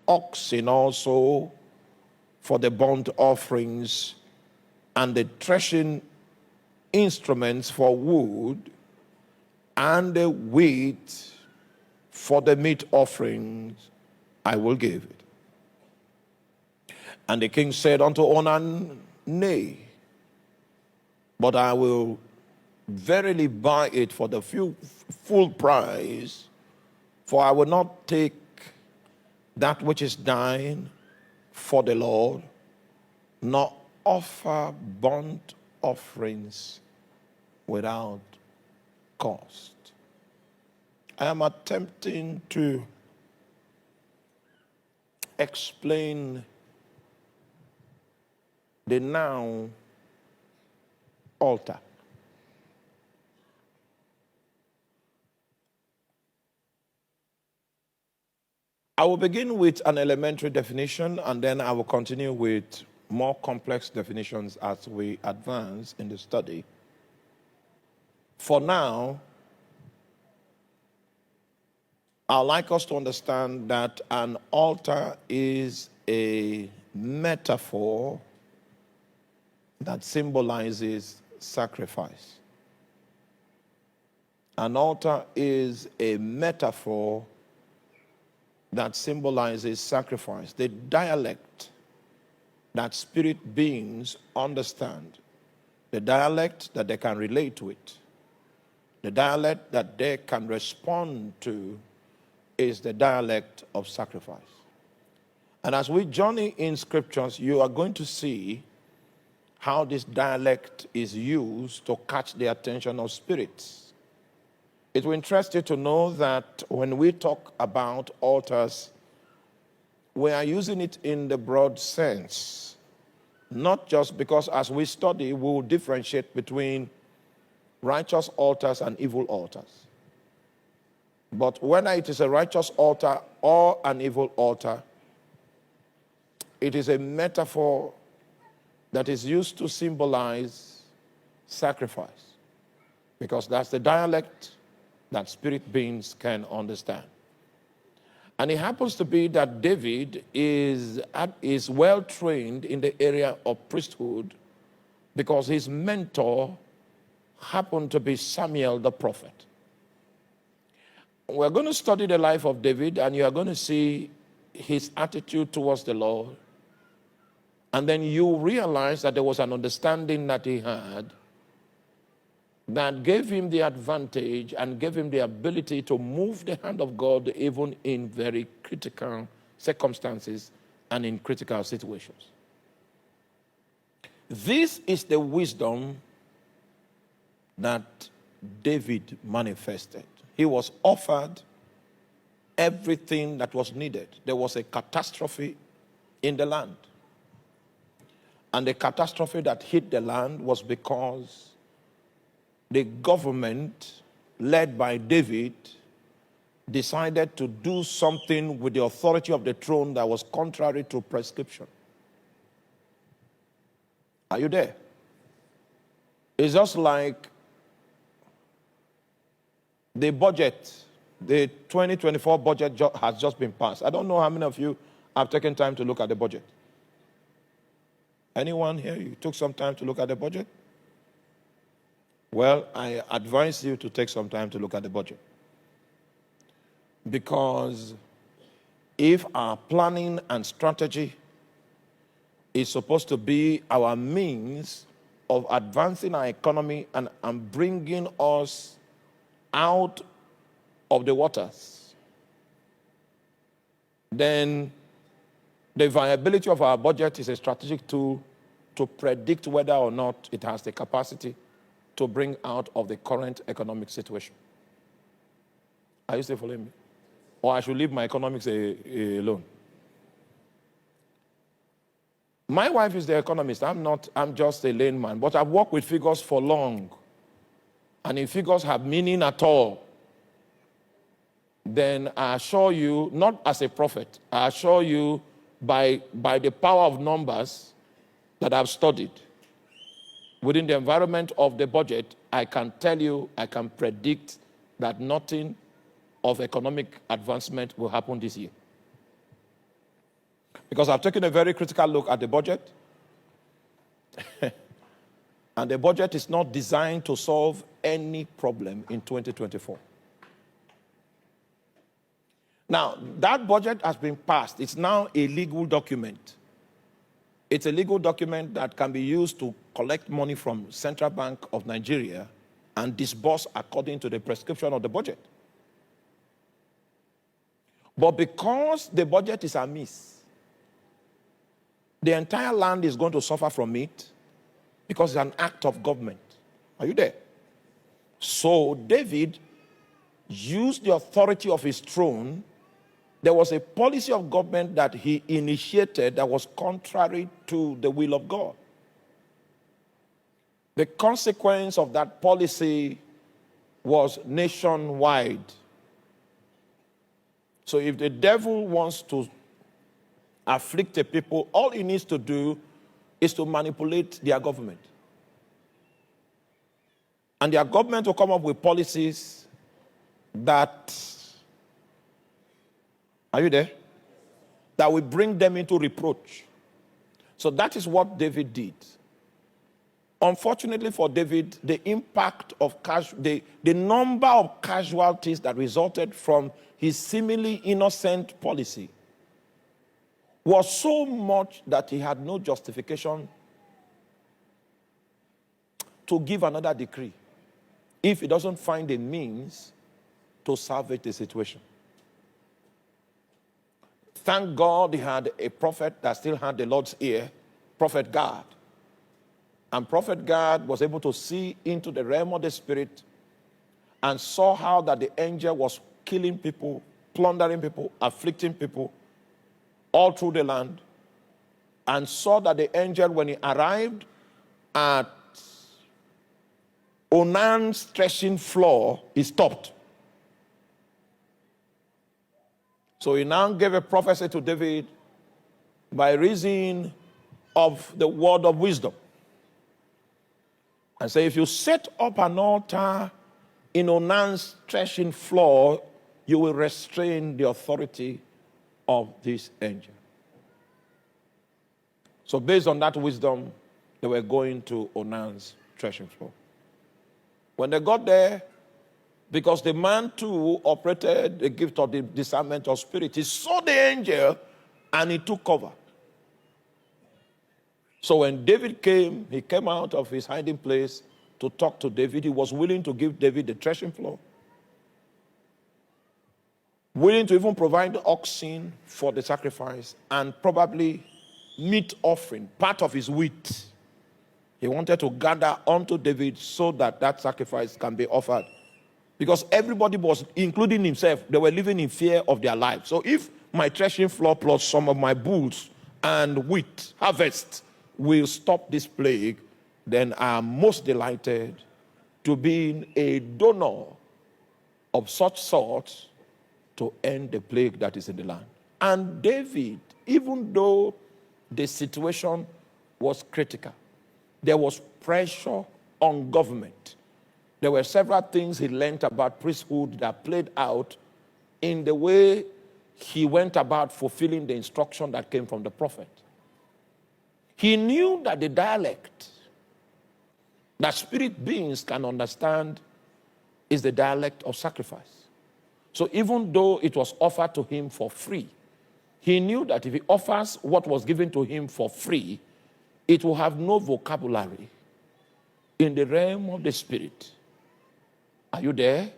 oxen also for the burnt offerings, and the threshing instruments for wood, and the wheat for the meat offerings, I will give it. And the king said unto Onan, Nay, but I will verily buy it for the full price, for I will not take that which is thine for the Lord, nor offer burnt offerings without cost. I am attempting to explain the noun altar. I will begin with an elementary definition, and then I will continue with more complex definitions as we advance in the study. For now, I'd like us to understand that an altar is a metaphor that symbolizes sacrifice. An altar is a metaphor that symbolizes sacrifice. The dialect that spirit beings understand, the dialect that they can relate with, the dialect that they can respond to, is the dialect of sacrifice. And as we journey in scriptures, you are going to see how this dialect is used to catch the attention of spirits. It will interest you to know that when we talk about altars, we are using it in the broad sense, not just because as we study, we will differentiate between righteous altars and evil altars. But whether it is a righteous altar or an evil altar, it is a metaphor that is used to symbolize sacrifice, because that's the dialect that spirit beings can understand. And it happens to be that David is well trained in the area of priesthood because his mentor happened to be Samuel the prophet. We're going to study the life of David, and you are going to see his attitude towards the Lord. And then you realize that there was an understanding that he had that gave him the advantage and gave him the ability to move the hand of God even in very critical circumstances and in critical situations. This is the wisdom that David manifested. He was offered everything that was needed. There was a catastrophe in the land. And the catastrophe that hit the land was because the government, led by David, decided to do something with the authority of the throne that was contrary to prescription. Are you there? It's just like the budget, the 2024 budget has just been passed. I don't know how many of you have taken time to look at the budget. Anyone here, you took some time to look at the budget? Well, I advise you to take some time to look at the budget. Because if our planning and strategy is supposed to be our means of advancing our economy and bringing us out of the waters, then the viability of our budget is a strategic tool to predict whether or not it has the capacity to bring out of the current economic situation. Are you still following me? Or I should leave my economics alone? My wife is the economist. I'm just a layman, but I've worked with figures for long. And if figures have meaning at all, then I assure you, not as a prophet, I assure you by the power of numbers that I've studied, within the environment of the budget, I can tell you, I can predict that nothing of economic advancement will happen this year. Because I've taken a very critical look at the budget. And the budget is not designed to solve any problem in 2024. Now, that budget has been passed. It's now a legal document. It's a legal document that can be used to collect money from Central Bank of Nigeria and disburse according to the prescription of the budget. But because the budget is amiss, the entire land is going to suffer from it because it's an act of government. Are you there? So David used the authority of his throne. There was a policy of government that he initiated that was contrary to the will of God. The consequence of that policy was nationwide. So if the devil wants to afflict a people, all he needs to do is to manipulate their government. And their government will come up with policies that, are you there? That will bring them into reproach. So that is what David did. Unfortunately for David, the impact of the number of casualties that resulted from his seemingly innocent policy was so much that he had no justification to give another decree if he doesn't find a means to salvage the situation. Thank God he had a prophet that still had the Lord's ear, Prophet Gad. And Prophet Gad was able to see into the realm of the spirit and saw how that the angel was killing people, plundering people, afflicting people all through the land, and saw that the angel, when he arrived at Onan's threshing floor, he stopped. So he now gave a prophecy to David by reason of the word of wisdom. And say, if you set up an altar in Onan's threshing floor, you will restrain the authority of this angel. So based on that wisdom, they were going to Onan's threshing floor. When they got there, because the man too operated the gift of the discernment of spirit, he saw the angel and he took cover. So when David came, he came out of his hiding place to talk to David. He was willing to give David the threshing floor, willing to even provide oxen for the sacrifice, and probably meat offering, part of his wheat. He wanted to gather unto David so that that sacrifice can be offered. Because everybody was, including himself, they were living in fear of their lives. So if my threshing floor plus some of my bulls and wheat harvest will stop this plague, then I am most delighted to be a donor of such sort to end the plague that is in the land. And David, even though the situation was critical, there was pressure on government. There were several things he learned about priesthood that played out in the way he went about fulfilling the instruction that came from the prophet. He knew that the dialect that spirit beings can understand is the dialect of sacrifice. So even though it was offered to him for free, he knew that if he offers what was given to him for free, it will have no vocabulary in the realm of the spirit. Are you there?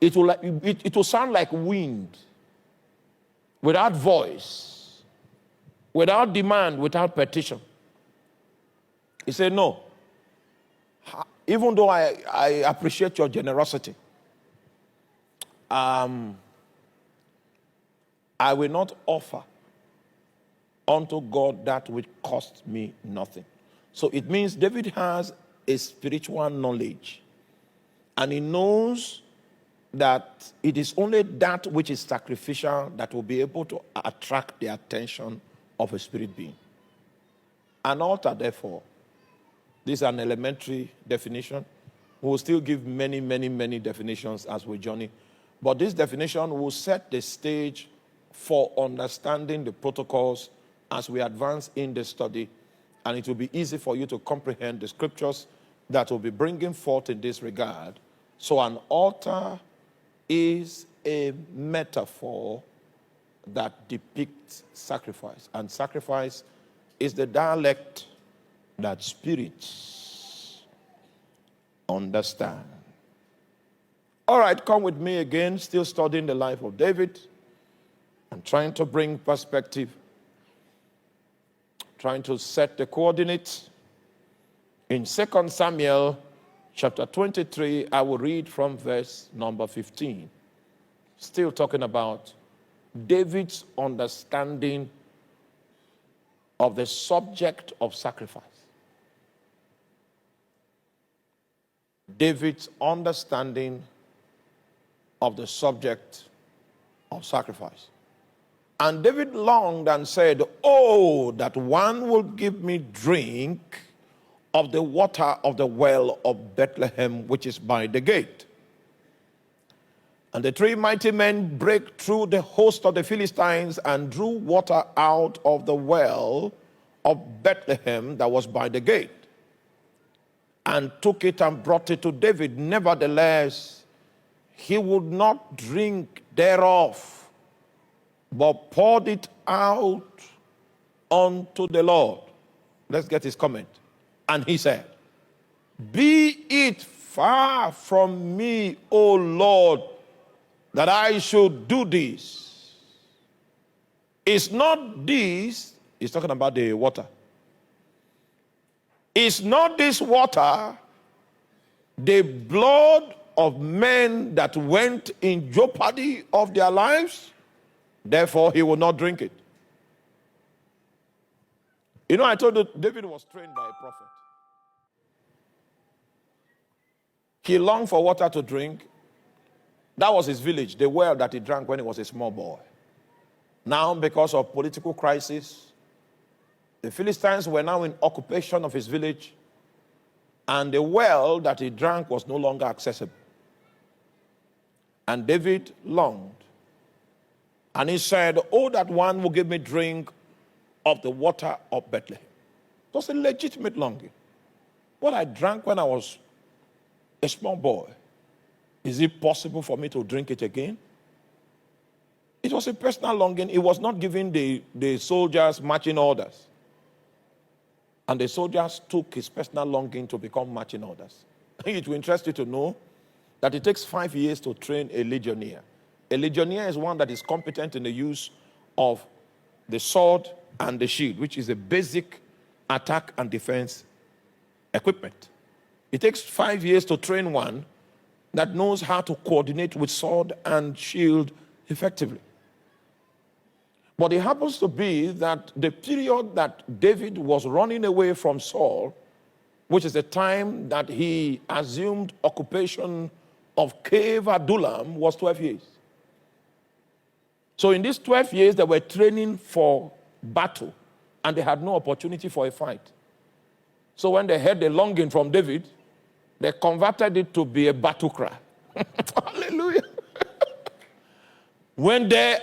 It will sound like wind, without voice, without demand, without petition. He said, no. Even though I appreciate your generosity, I will not offer unto God that which costs me nothing. So it means David has a spiritual knowledge, and he knows that it is only that which is sacrificial that will be able to attract the attention of a spirit being. An altar, therefore, this is an elementary definition. We will still give many, many, many definitions as we journey. But this definition will set the stage for understanding the protocols as we advance in the study, and it will be easy for you to comprehend the scriptures that will be bringing forth in this regard. So an altar is a metaphor that depicts sacrifice, and sacrifice is the dialect that spirits understand. All right, come with me again, still studying the life of David. I'm trying to bring perspective, trying to set the coordinates. In 2 Samuel chapter 23, I will read from verse number 15. Still talking about David's understanding of the subject of sacrifice. David's understanding of the subject of sacrifice. And David longed and said, "Oh, that one would give me drink of the water of the well of Bethlehem, which is by the gate." And the three mighty men brake through the host of the Philistines and drew water out of the well of Bethlehem that was by the gate, and took it and brought it to David. Nevertheless, he would not drink thereof, but poured it out unto the Lord. Let's get his comment. And he said, "Be it far from me, O Lord, that I should do this. Is not this," he's talking about the water, "is not this water the blood of men that went in jeopardy of their lives? Therefore he will not drink it." You know, I told you David was trained by a prophet. He longed for water to drink. That was his village, the well that he drank when he was a small boy. Now, because of political crisis, the Philistines were now in occupation of his village, and the well that he drank was no longer accessible. And David longed. And he said, "Oh, that one will give me drink of the water of Bethlehem." It was a legitimate longing. What I drank when I was a small boy, is it possible for me to drink it again? It was a personal longing. It was not giving the soldiers marching orders. And the soldiers took his personal longing to become marching orders. It will interest you to know that it takes 5 years to train a legionnaire. A legionnaire is one that is competent in the use of the sword and the shield, which is a basic attack and defense equipment. It takes 5 years to train one that knows how to coordinate with sword and shield effectively. But it happens to be that the period that David was running away from Saul, which is the time that he assumed occupation of Cave Adullam, was 12 years. So in these 12 years, they were training for battle, and they had no opportunity for a fight. So when they heard the longing from David, they converted it to be a battle cry. Hallelujah. When they